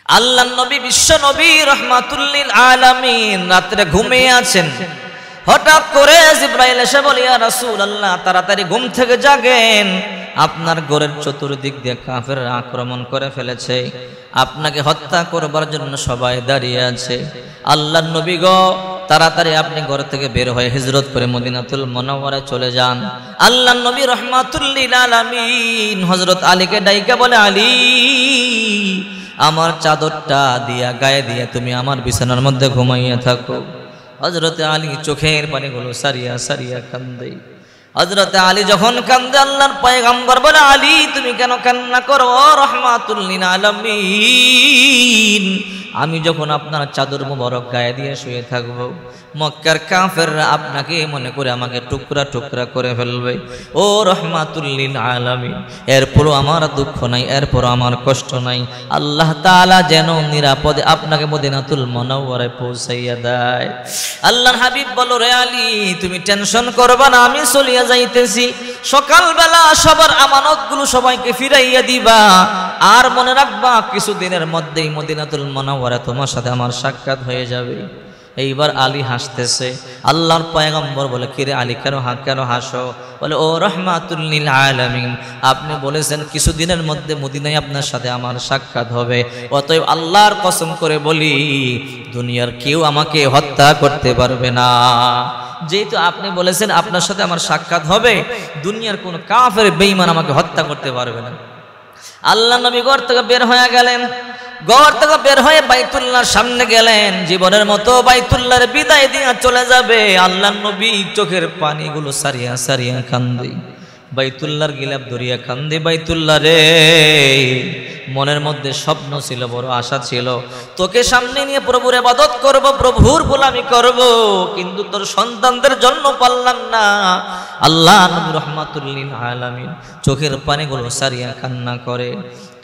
আল্লাহর নবী বিশ্ব নবী রাহমাতুল লিল আলামিন রাতে ঘুমিয়ে আছেন। হঠাৎ করে জিবরাইল এসে বলে, ইয়া রাসূলুল্লাহ, তাড়াতাড়ি ঘুম থেকে জাগেন, আপনার ঘরের চতুর্দিক দিয়ে কাফেররা আক্রমণ করে ফেলেছে, আপনাকে হত্যা করবার জন্য সবাই দাঁড়িয়ে আছে। আল্লাহর নবী গো, তাড়াতাড়ি আপনি ঘর থেকে বের হয়ে হিজরত করে মদিনাতুল মুনাওয়ারায় চলে যান। আল্লাহর নবী রাহমাতুল লিল আলামিন হযরত আলীকে ডাইকা বলে, আলী, আমার চাদরটা দিয়া গায়ে দিয়ে তুমি আমার বিছানার মধ্যে ঘুমাইয়া থাকো। হযরত আলী চোখের পানিগুলো সারিয়া সারিয়া কান্দে। হযরত আলী যখন কান্দে, আল্লাহর পয়গম্বর বলে, আলী তুমি কেন কান্না করো? রাহমাতুল লিল আলামিন, আমি যখন আপনার চাদর মোবারক গায়ে দিয়ে শুয়ে থাকবো, মক্কার কাফেররা আপনাকে মনে করে আমাকে টুকরা টুকরা করে ফেলবে। ও রাহমাতুল লিল আলামিন, এরপরও আমার দুঃখ নাই, এরপরও আমার কষ্ট নাই। আল্লাহ তাআলা যেন নিরাপদে আপনাকে মদিনাতুল মুনাওয়ারায় পৌঁছাইয়া দেয়। আল্লাহর হাবিব বলো, রে আলী, তুমি টেনশন করবা না, আমি চলিয়া যাইতেছি। সকালবেলা সবার আমানতগুলো সবাইকে ফিরাইয়া দিবা, আর মনে রাখবা কিছুদিনের মধ্যেই মদিনাতুল মুনাওয়ারায় তোমার সাথে আমার সাক্ষাৎ হয়ে যাবে। এইবার আলী হাসতেছে। আল্লাহর পয়গম্বর বলে, কিরে আলী, কেন হাসো? বলে, ও রাহমাতুল লিল আলামিন, আপনি বলেছেন কিছুদিনের মধ্যে মদিনায় আপনার সাথে আমার সাক্ষাৎ হবে, অতএব আল্লাহর কসম করে বলি, দুনিয়ার কেউ আমাকে হত্যা করতে পারবে না। যেহেতু আপনি বলেছেন আপনার সাথে আমার সাক্ষাৎ হবে, দুনিয়ার কোন কাফের বেঈমান আমাকে হত্যা করতে পারবে না। আল্লাহ নবী ঘর থেকে বের হয়ে গেলেন। ঘর থেকে বের হয়ে বাইতুল্লাহর সামনে গেলেন। জীবনের মতো বাইতুল্লাহর বিদায় দিয়া চলে যাবে। আল্লাহ নবী চোখের পানিগুলো সারিয়া সারিয়া কান্দে। বাইতুল্লাহর গিলাপ ধরিয়া কান্দে, বাইতুল্লাহ রে, মনের মধ্যে স্বপ্ন ছিল, বড় আশা ছিল, তোকে সামনে নিয়ে প্রভুর ইবাদত করব, প্রভুর গোলামি করব, কিন্তু তোর সন্তানদের জন্য পারলাম না। আল্লাহ নবী রাহমাতুল লিল আলামিন চোখের পানিগুলো সারিয়া কান্না করে।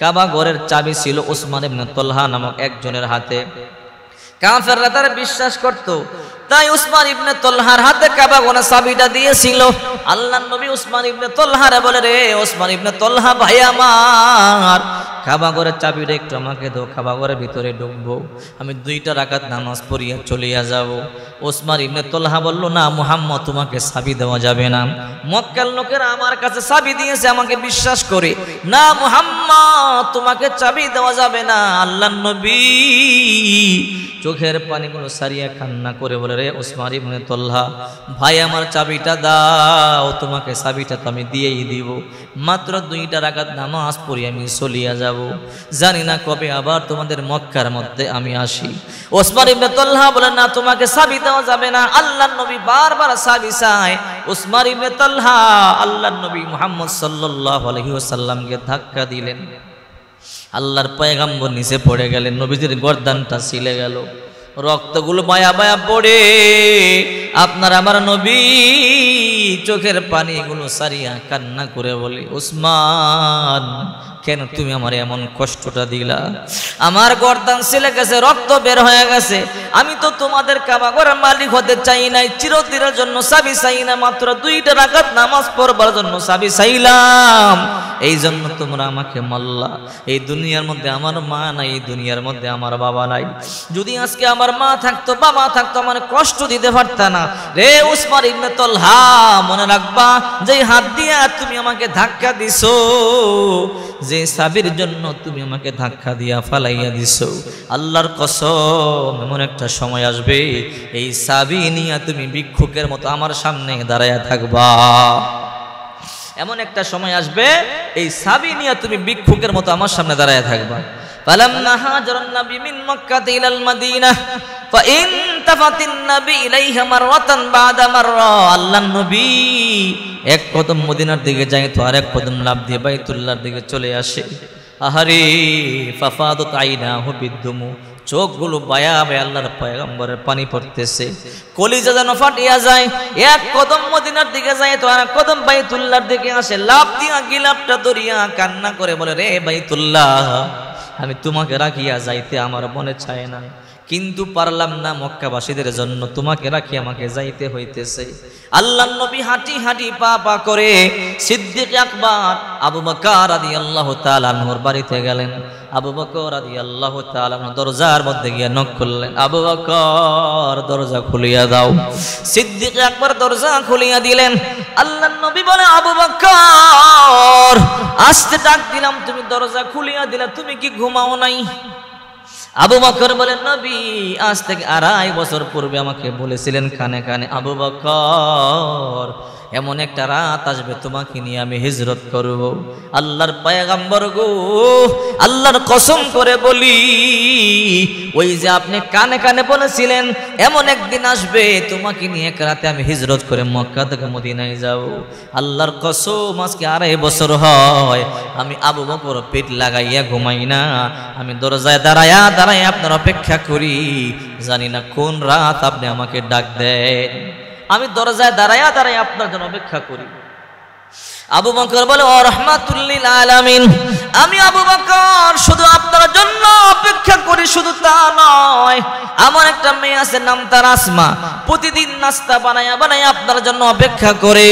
কাবা ঘরের চাবি ছিল উসমান ইবনে তালহা নামক একজনের হাতে। কাফেররা তার বিশ্বাস করত, তাই উসমান ইবনে তালহার হাতে কাবা ঘরের চাবিটা দিয়েছিল। আল্লাহর নবী উসমান ইবনে তালহারে বলে, রে উসমান ইবনে তালহা ভাই আমার, কাবা ঘরের চাবিটা একটু আমাকে দাও, কাবা ঘরের ভিতরে ঢুকবো, আমি 2 রাকাত নামাজ পড়িয়া চলিয়া যাব। উসমান ইবনে তালহা বলল, না মুহাম্মদ, তোমাকে চাবি দেওয়া যাবে না, মক্কার লোকেরা আমার কাছে চাবি দিয়েছে, আমাকে বিশ্বাস করে, না মুহাম্মদ, তোমাকে চাবি দেওয়া যাবে না। আল্লাহর নবী চোখের পানিগুলো সারিয়া কান্না করে বলে, রে উসমান ইবনে তালহা ভাই আমার, চাবিটা দাও, তোমাকে চাবিটা তো আমি দিয়েই দিব, মাত্র 2 রাকাত নামাজ পড়ি আমি চলিয়া যাব, জানি না কবে আবার তোমাদের মক্কার মধ্যে আমি আসি। উসমান ইবনে তালহা বলে, না তোমাকে চাবি দেওয়া যাবে না। আল্লাহর নবী বারবার চাবি চায়। উসমান ইবনে তালহা আল্লাহর নবী মুহাম্মদ সাল্লাল্লাহু আলাইহি ওয়াসাল্লামকে ধাক্কা দিলেন। আল্লাহর পয়গম্বর নিচে পড়ে গেলেন, নবীজির গর্দানটা ছিলে গেল, রক্তগুলো বায়া বায়া পড়ে। আপনার আমার নবী চোখের পানিগুলো সারিয়া কান্না করে বলে, উসমান, কেন তুমি আমার এমন কষ্টটা দিলা? আমার গর্দান ছিলে গেছে, রক্ত বের হয়ে গেছে, আমি তো তোমাদের কাবা ঘরের মালিক হতে চাই নাই, চিরদিনের জন্য চাবি চাই না, মাত্র 2 রাকাত নামাজ পড়বার জন্য চাবি চাইলাম, এই জন্য তোমরা আমাকে মারলা। এই দুনিয়ার মধ্যে আমার মা নাই, এই দুনিয়ার মধ্যে আমার বাবা নাই, যদি আজকে আমার মা থাকতো, বাবা থাকতো, আমার কষ্ট দিতে পারত না। রে উসমান ইবনে তালহা, মনে রাখবা, যে হাত দিয়া তুমি আমাকে ধাক্কা দিছো, যে চাবির জন্য তুমি আমাকে ধাক্কা দিয়া ফালাইয়া দিছো, আল্লাহর কসম এমন একটা সময় আসবে, এই চাবি নিয়ে তুমি ভিক্ষুকের মতো আমার সামনে দাঁড়ায়া থাকবা। এমন একটা সময় আসবে, এই চাবি নিয়ে তুমি ভিক্ষুকের মতো আমার সামনে দাঁড়ায়া থাকবা। ফালাম্মা হাজারান নবী মিন মক্কা ইলাল মদিনা ফাইনতাফাতিন নবী ইলাইহা মাররাতান বাদা মাররা। আল্লাহর নবী এক কদম মদিনার দিকে যায় তো আরেক কদম লাফ দিয়ে বাইতুল্লাহর দিকে চলে আসে। আহারে, ফাফাদাত আইনাহু বিদ্দুমু, চোখগুলো বায়া বায়া আল্লাহর পয়গম্বরের পানি পড়তেছে, কলিজা যেন ফাটিয়া যায়। এক কদম মদিনার দিকে যায় তো আরেক কদম বাইতুল্লাহর দিকে আসে, লাফ দিয়া গিলাপটা ধরিয়া কান্না করে বলে, রে বাইতুল্লাহ, আমি তোমাকে রাখিয়া যাইতে আমার মনে চায় না, কিন্তু পারলাম না, মক্কাবাসীদের জন্য তোমাকে রাখি আমাকে যাইতে হইতেছে। আল্লাহর নবী হাঁটি হাঁটি পা পা করে সিদ্দিক আকবর আবু বকর রাদিয়াল্লাহু তাআলা আনহুর বাড়িতে গেলেন। আবু বকর রাদিয়াল্লাহু তাআলা দরজার মধ্যে গিয়ে নক করলেন, আবু বকর দরজা খুলিয়া দাও। সিদ্দিক আকবর দরজা খুলিয়া দিলেন। আল্লাহর নবী বলে, আবু বকর আস্তে ডাক দিলাম, তুমি দরজা খুলিয়া দিলা, তুমি কি ঘুমাও নাই? আবু বকর বলেন, নবী আজ থেকে 2.5 বছর পূর্বে আমাকে বলেছিলেন কানে কানে, আবু বকর এমন একটা রাত আসবে তোমাকে নিয়ে আমি হিজরত করব। আল্লাহর পয়গম্বর গো, আল্লাহর কসম করে বলি, ওই যে আপনি কানে কানে বলেছিলেন এমন একদিন আসবে তোমাকে নিয়ে এক রাতে আমি হিজরত করে মক্কা থেকে মদিনায় যাব। আল্লাহর কসম আজকে 2.5 বছর হয় আমি আবু বকর পেট লাগাইয়া ঘুমাই না, আমি দরজায় দাঁড়ায়া দাঁড়ায় আপনার অপেক্ষা করি, জানি না কোন রাত আপনি আমাকে ডাক দেন, আমি দরজায় দাঁড়ায়া দাঁড়ায় আপনার জন্য অপেক্ষা করি। আবু বকর বলে, ও রাহমাতুল লিল আলামিন, আমি আবু বকর শুধু আপনার জন্য অপেক্ষা করি, শুধু তা নয়, আমার একটা মেয়ে আছে নাম তার আসমা, প্রতিদিন নাস্তা বানায়া বানায়া আপনার জন্য অপেক্ষা করে।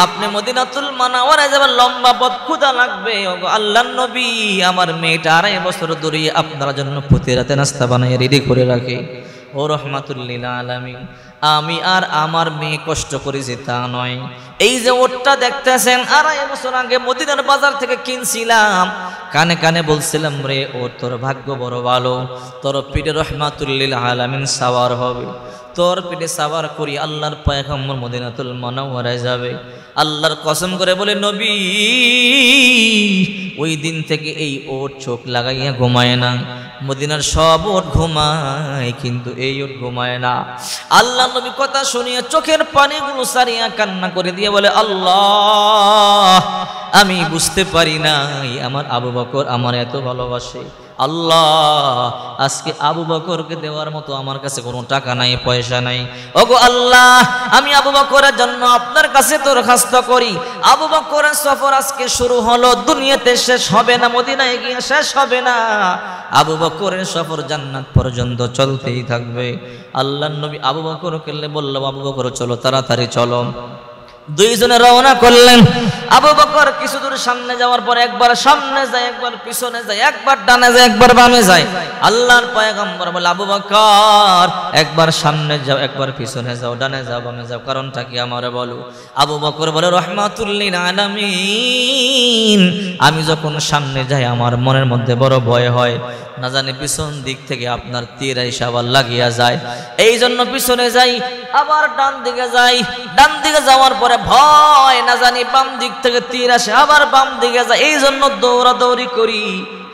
আপনি মদিনাতুল মুনাওয়ারায় যাবেন, লম্বা পথ, ক্ষুধা লাগবে, ওগো আল্লাহর নবী আমার মেয়েটা 2.5 বছর ধরে আপনার জন্য প্রতি রাতে নাস্তা বানায়া রেডি করে রাখে। ও রাহমাতুল লিল আলামিন, আমি আর আমার মেয়ে কষ্ট করেছি তা নয়, এই যে ওটটা দেখতেছেন 2.5 বছর আগে মদিনার বাজার থেকে কিনছিলাম, কানে কানে বলছিলাম, রে ও তোর ভাগ্য বড় ভালো, তোর পিঠে রাহমাতুল লিল আলামিন সাওয়ার হবে, তোর পিঠে সাওয়ার করি আল্লাহর পয়গম্বর মদিনাতুল মুনাওয়ারায় যাবে। আল্লাহর কসম করে বলে, নবী ওই দিন থেকে এই ওট চোখ লাগাইয়া ঘুমায় না, মদিনার সব ওট ঘুমায় কিন্তু এই ওট ঘুমায় না। আল্লাহ নবী কথা শুনিয়া চোখের পানিগুলো সারিয়া কান্না করে দিয়ে বলে, আল্লাহ আমি বুঝতে পারি নাই আমার আবু বকর আমার এত ভালোবাসে। আল্লাহ আজকে আবু বকরকে দেওয়ার মতো আমার কাছে কোনো টাকা নাই, পয়সা নাই, ওগো আল্লাহ আমি আবু বকরের জন্য আপনার কাছে দরখাস্ত করি, আবু বকরের সফর আজকে শুরু হলো, দুনিয়াতে শেষ হবে না, মদিনায় গিয়ে শেষ হবে না, আবু বকরের সফর জান্নাত পর্যন্ত চলতেই থাকবে। আল্লাহর নবী আবু বকরকে বলল, আবু বকর চলো, তাড়াতাড়ি চলো। দুইজনে রওনা করলেন। আবু বকর কিছু দূর সামনে যাওয়ার পর একবার সামনে যায়, একবার পিছনে যায়, একবার ডানে যায়, একবার বামে যায়। আল্লাহর পয়গম্বর বলে, আবু বকর একবার সামনে যাও, একবার পিছনে যাও, ডানে যাও, বামে যাও, কারণটা কি আমারে বলো। আবু বকর বলে, রাহমাতুল লিল আলামিন, আমি যখন সামনে যাই আমার মনের মধ্যে বড় ভয় হয়, না জানি পিছন দিক থেকে আপনার তীর এসে আবার লাগিয়া যায়, এই জন্য পিছনে যাই, আবার ডান দিকে যাই, ডান দিকে যাওয়ার পরে ভয়, না জানি বাম দিক থেকে তীর আসে, আবার বাম দিকে যায়, এই জন্য দৌড়াদৌড়ি করি।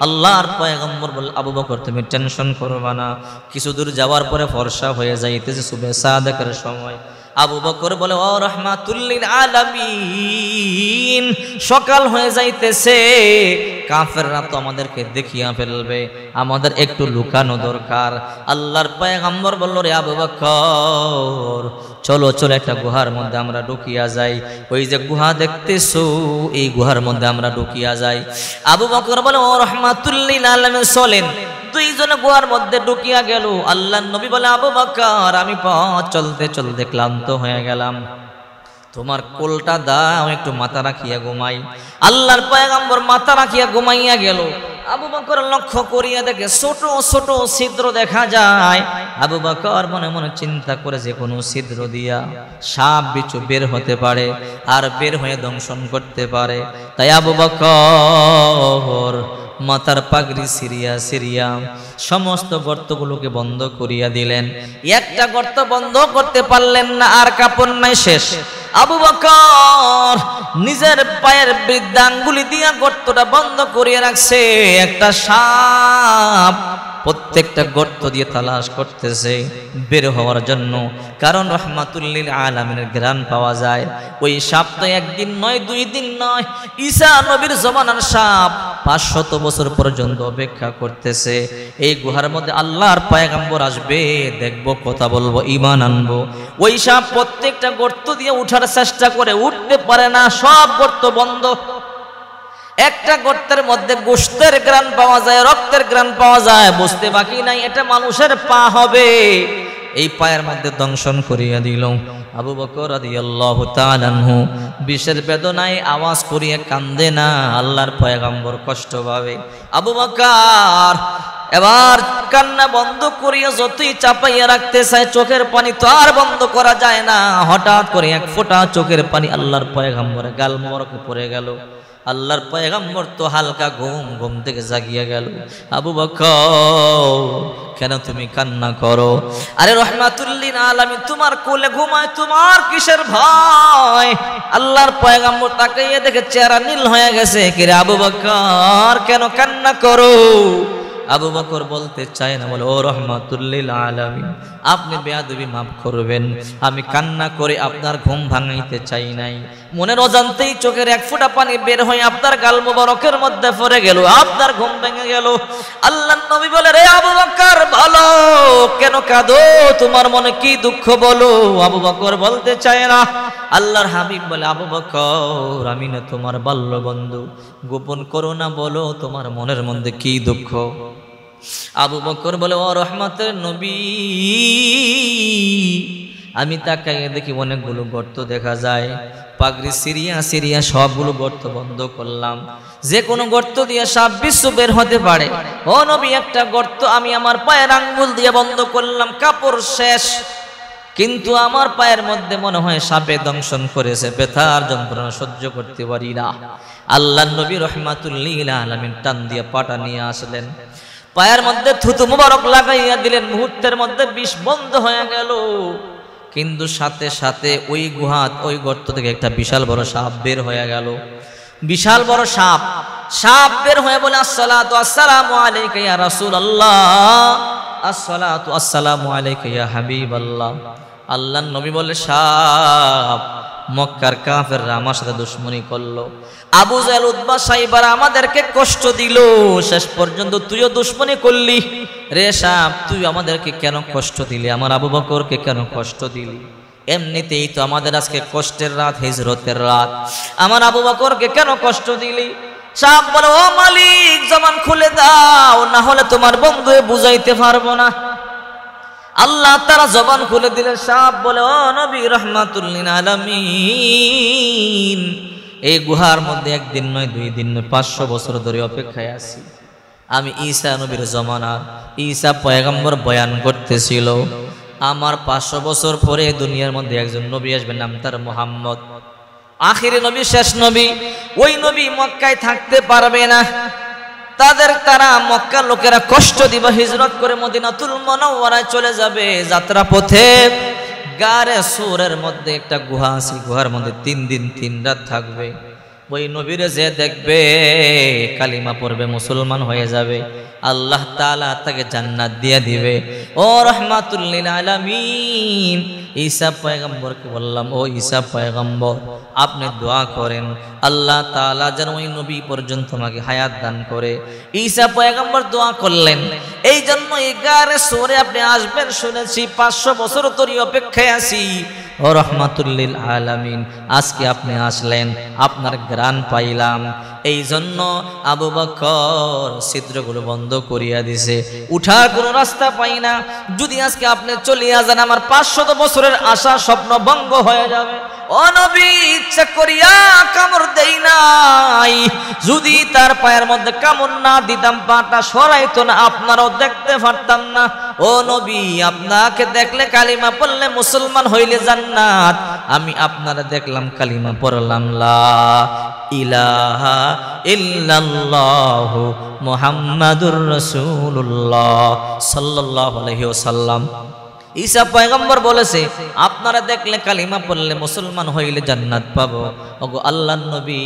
আল্লাহর পয়গম্বর বলে, আবু বকর তুমি টেনশন করবা না, কিছু দূর যাওয়ার পরে ফর্সা হয়ে যাইতেছে, সুবহে সাদেকের সময়। আবু বকর বলে, ও রাহমাতুল লিল আলামিন, সকাল হয়ে যাইতেছে, কাফেররা তো আমাদেরকে দেখিয়া ফেলবে, আমাদের একটু লুকানো দরকার। আল্লাহর পয়গম্বর বলল, রে আবু বকর চলো চলো, একটা গুহার মধ্যে আমরা ঢুকিয়া যাই, ওই যে গুহা দেখতেছো এই গুহার মধ্যে আমরা ঢুকিয়া যাই। আবু বকর বলে, ও রাহমাতুল লিল আলামিন চলেন। দুইজনে গুহার মধ্যে ঢুকিয়া গেল। আল্লাহর নবী বলে, আবু বকর আমি পথ চলতে চলতে ক্লান্ত হয়ে গেলাম, তোমার কোলটা দাও, একটু মাথা রাখিয়া ঘুমাই। আল্লাহর পয়গম্বর মাথা রাখিয়া ঘুমাইয়া গেল। আবু বকর লক্ষ্য করিয়া দেখে ছোট ছোট ছিদ্র দেখা যায়। আবু বকর মনে মনে চিন্তা করে, যে কোনো ছিদ্র দিয়া সাপ বিচ্ছু বের হতে পারে আর বের হয়ে দংশন করতে পারে। তাই আবু বকর মাথার পাগড়ি সিরিয়া সিরিয়া সমস্ত গর্তগুলোকে বন্ধ করিয়া দিলেন। একটা গর্ত বন্ধ করতে পারলেন না, আর কাপড় নাই, শেষ। আবু বকর নিজের পায়ের বৃদ্ধাঙ্গুলি দিয়া গর্তটা বন্ধ করিয়া রাখছে। একটা সাপ প্রত্যেকটা গর্ত দিয়ে তালাশ করতেছে বের হওয়ার জন্য, কারণ রাহমাতুল লিল আলামিনের ঘ্রাণ পাওয়া যায়। ওই সাপ তো একদিন নয়, 2 দিন নয়, ঈসা নবীর জমানার সাপ 500 বছর পর্যন্ত অপেক্ষা করতেছে। এই গুহার মধ্যে আল্লাহর পয়গম্বর আসবে, দেখবো, কথা বলবো, ঈমান আনবো। ওই সাপ প্রত্যেকটা গর্ত দিয়ে উঠার চেষ্টা করে, উঠতে পারে না, সব গর্ত বন্ধ। একটা গর্তের মধ্যে গোশতের ঘ্রাণ পাওয়া যায়, রক্তের ঘ্রাণ পাওয়া যায়, বুঝতে বাকি নাই এটা মানুষের পা হবে। এই পায়ের মধ্যে দংশন করিয়া দিল। আবু বকর রাদিয়াল্লাহু তাআলা আনহু বিষের বেদনায় আওয়াজ করিয়া কান্দে না, আল্লাহর পয়গম্বর কষ্ট পাবে। আবু বকর এবার কান্না বন্ধ করিয়া যতই চাপাইয়া রাখতে চায়, চোখের পানি তো আর বন্ধ করা যায় না। হঠাৎ করে এক ফোঁটা চোখের পানি আল্লাহর পয়গম্বরের গাল মোবারকে পড়ে গেল। আল্লাহর পয়গম্বর তো হালকা ঘুম থেকে জাগিয়া গেল। আবু বকর কেন তুমি কান্না করো? আরে রাহমাতুল লিল আলামিন তোমার কোলে ঘুমায়, তোমার কিসের ভয়? আল্লাহর পয়গম্বর তাকাইয়া দেখে চেহারা নীল হয়ে গেছে। কিরে আবু বকর কেন কান্না করো? আবু বকর বলতে চায় না, বলে ও রাহমাতুল লিল আলামিন আপনি বেয়াদবি মাফ করবেন, আমি কান্না করে আপনার ঘুম ভাঙাইতে চাই নাই। মনের অজান্তেই চোখের এক ফোঁটা পানি বের হয়ে আপনার গাল মোবারকের মধ্যে পড়ে গেল, আপনার ঘুম ভেঙে গেল। আল্লাহর নবী বলে, রে আবু বকর বলো কেন কাঁদো, তোমার মনে কি দুঃখ বলো? আবু বকর বলতে চায় না। আল্লাহর হাবিব বলে, আবু বকর আমি না তোমার বাল্য বন্ধু, গোপন করো না, বলো তোমার মনের মধ্যে কি দুঃখ? আবু বকর বলে, ও রহমতের নবী আমি তাকাইয়ে দেখি অনেকগুলো গর্ত দেখা যায়, পাগড়ি সিরিয়া সবগুলো গর্ত বন্ধ করলাম, যে কোনো গর্ত দিয়ে সাপ বিচ্ছু বের হতে পারে। ও নবী একটা গর্ত আমি আমার পায়ের আঙ্গুল দিয়ে বন্ধ করলাম, কাপড় শেষ, কিন্তু আমার পায়ের মধ্যে মনে হয় সাপে দংশন করেছে, ব্যথার যন্ত্রণা সহ্য করতে পারি না। আল্লাহর নবী রাহমাতুল লিল আলামিন টান দিয়ে পাটা নিয়ে আসলেন, পায়ের মধ্যে থুতু মুবারক লাগাইয়া দিলেন, মুহূর্তের মধ্যে বিষ বন্ধ হয়ে গেল। কিন্তু সাথে সাথে ওই ওই গর্ত থেকে একটা বিশাল বড় সাপ বের হয়ে গেল। বিশাল বড় সাপ বের হয়ে বলে, আসসালাতু আসসালামু আলাইকা ইয়া রাসূলুল্লাহ, আসসালাতু আসসালামু আলাইকা ইয়া হাবিবাল্লাহ। আল্লাহর নবী বলে, সাপ মক্কার কাফেররা আমার সাথে দুশমনি করলো, আবু জাহেল উতবা সাইবারা আমাদেরকে কষ্ট দিল, শেষ পর্যন্ত তুইও দুশমনি করলি। রে সাপ তুই আমাদেরকে কেন কষ্ট দিলি? আমার আবু বকরকে কেন কষ্ট দিলি? এমনিতেই তো আমাদের আজকে কষ্টের রাত, হিজরতের রাত, আমার আবু বকরকে কেন কষ্ট দিলি? সাপ বলে, ও মালিক জবান খুলে দাও, না হলে তোমার বন্ধু বুঝাইতে পারবো না। আল্লাহ তারা জবান খুলে দিলে। সাপ বলে, ও নবী রাহমাতুল লিল আলামিন এই গুহার মধ্যে একদিন নয়, 2 দিন নয়, 500 বছর ধরে অপেক্ষায় আছি। আমি ঈসা নবীর জমানার, ঈসা পয়গম্বর বয়ান করতেছিল, আমার 500 বছর পরে দুনিয়ার মধ্যে একজন নবী আসবে, নাম তার মুহাম্মদ, আখিরি নবী, শেষ নবী। ওই নবী মক্কায় থাকতে পারবে না, তারা মক্কার লোকেরা কষ্ট দিবে, হিজরত করে মদিনাতুল মুনাওয়ারায় চলে যাবে। যাত্রা পথে গারে সূরের মধ্যে একটা গুহা আছে, গুহার মধ্যে 3 দিন 3 রাত থাকবে। ওই নবীরে যে দেখবে কালিমা পড়বে, মুসলমান হয়ে যাবে, আল্লাহ তাআলা তাকে জান্নাত দিয়ে দিবে। ও রাহমাতুল লিল আলামিন ঈসা পয়গম্বরকে বললাম, ও ঈসা পয়গম্বর আপনি দোয়া করেন আল্লাহ তাআলা যেন ওই নবী পর্যন্ত আমাকে হায়াত দান করে। ঈসা পয়গম্বর দোয়া করলেন। এই জন্য এই গারে সূরে আপনি আসবেন শুনেছি, 500 বছর ধরে অপেক্ষায় আছি। ও রাহমাতুল লিল আলামিন আজকে আপনি আসলেন, আপনার গ্রাণ পাইলাম। এই জন্য আবু বকর ছিদ্রগুলো বন্ধ করিয়া দিছে, উঠার কোনো রাস্তা পাই না। যদি আজকে আপনি চলিয়া যান, আমার 500 বছরের আশা স্বপ্ন ভঙ্গ হয়ে যাবে। ও নবী ইচ্ছা করিয়া কামড় দেই নাই, যদি তার পায়ের মধ্যে কামড় না দিতাম পাটা সরাইতো না, আপনারাও দেখতে পারতাম না। ও নবী আপনাকে দেখলে কালিমা পড়লে মুসলমান হইলে জান্নাত, আমি আপনারা দেখলাম কালিমা পড়লাম লা ইলাহা ইল্লাল্লাহু মুহাম্মাদুর রাসূলুল্লাহ সাল্লাল্লাহু আলাইহি ওয়াসাল্লাম। ঈসা পয়গম্বর বলেছে আপনারা দেখলে কালিমা পড়লে মুসলমান হইলে জান্নাত পাবো। ওগো আল্লাহর নবী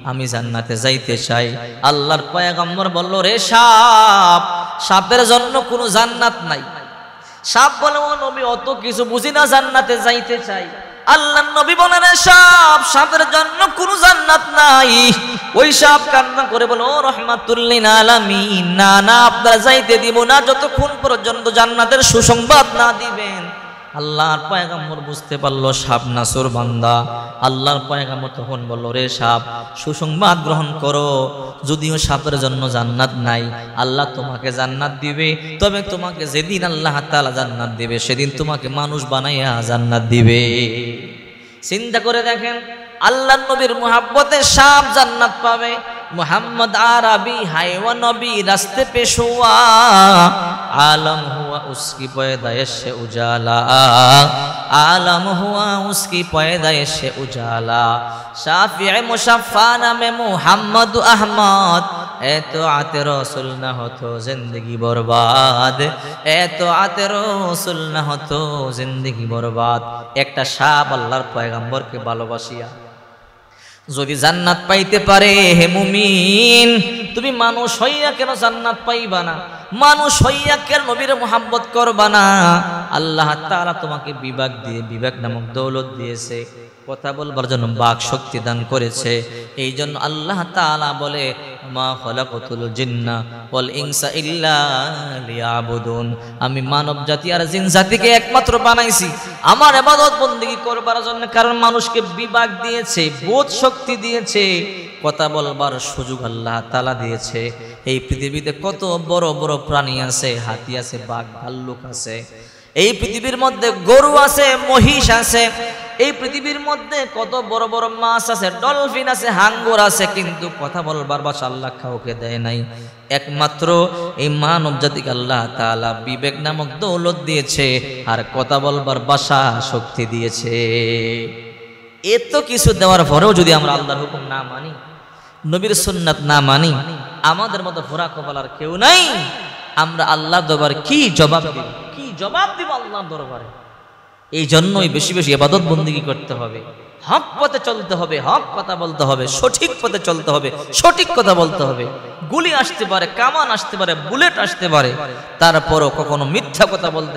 আমি জান্নাতে যাইতে চাই। আল্লাহর পয়গম্বর বলল, রে সাপের জন্য কোনো জান্নাত নাই। সাপ বলে, ও নবী অত কিছু বুঝি না, জান্নাতে যাইতে চাই। আল্লাহর নবী বলেন, সাপের জন্য কোনো জান্নাত নাই। ওই সাপ কান্না করে বলে, ও রাহমাতুল লিল আলামিন না আপনারা যাইতে দিব না যতক্ষণ পর্যন্ত জান্নাতের সুসংবাদ না দিবেন। আল্লাহর পয়গম্বর বুঝতে পারলো সাপ নাসুর বান্দা। আল্লাহর পয়গম্বর তখন বলল, রে সাপ, সুসংবাদ গ্রহণ করো, যদিও সাপের জন্য জান্নাত নাই, আল্লাহ তোমাকে জান্নাত দিবে। তবে তোমাকে যেদিন আল্লাহ তাআলা জান্নাত দিবে সেদিন তোমাকে মানুষ বানাইয়া জান্নাত দিবে। চিন্তা করে দেখেন, আল্লাহ নবীর মুহাব্বতে সাপ জান্নাত পাবে। मोहम्मद आरबी है वो नबी रास्ते पेश हुआ, आलम हुआ उसकी पैदाइश से उजाला, आलम हुआ उसकी पैदाइश से उजाला। शाफिए मुशफ़्फ़ा में मोहम्मद अहमद, ए तो आते रसूल न हो तो जिंदगी बर्बाद, ए तो आते रसूल न हो तो जिंदगी बर्बाद। एक साप अल्लाहर पैगम्बर के ভালোবাসিয়া যদি জান্নাত পাইতে পারে, হে মুমিন তুমি মানুষ হইয়া কেন জান্নাত পাইবা না? মানুষ হইয়া কেন নবীর মুহাব্বত করবা না? আল্লাহ তাআলা তোমাকে বিবেক দিয়ে, বিবেক নামক দৌলত দিয়েছে, কথা বলবার জন্য বাক শক্তি দান করেছে। এই জন্য আল্লাহ তাআলা বলে, মা খলাকতুল জিন্না ওয়াল ইনসা ইল্লা লিয়াবুদুন, আমি মানব জাতি আর জিন জাতিকে একমাত্র বানাইছি আমার ইবাদত বندگی করবার জন্য। কারণ মানুষকে বিবেক দিয়েছে, বোধ শক্তি দিয়েছে, কথা বলবার সুযোগ আল্লাহ তাআলা দিয়েছে। এই পৃথিবীতে কত বড় বড় প্রাণী আছে, হাতি আছে, বাঘ ভাল্লুক আছে, এই পৃথিবীর মধ্যে গরু আছে, মহিষ আছে, এই পৃথিবীর মধ্যে কত বড় বড় মাছ আছে, ডলফিন আছে, হাঙ্গর আছে, কিন্তু কথা বলবার ভাষা আল্লাহ কাউকে দেয় নাই। একমাত্র এই মানব জাতিকে আল্লাহ তাআলা বিবেক নামক দৌলত দিয়েছে আর কথা বলবার ভাষা শক্তি দিয়েছে। এত কিছু দেওয়ার পরেও যদি আমরা আল্লাহর হুকুম না মানি, নবীর সুন্নাত না মানি, আমাদের মতো ভোরা কপালার কেউ নাই। আমরা আল্লাহর দরবারে কি জবাব দিব? কি জবাব দিব আল্লাহর দরবারে? এই জন্যই বেশি বেশি ইবাদত বندگی করতে হবে, হক পথে চলতে হবে, হক কথা বলতে হবে, সঠিক পথে চলতে হবে, সঠিক কথা বলতে হবে। গুলি আসতে পারে, কামান আসতে পারে, বুলেট আসতে পারে, তারপরও কখনো মিথ্যা কথা বলতে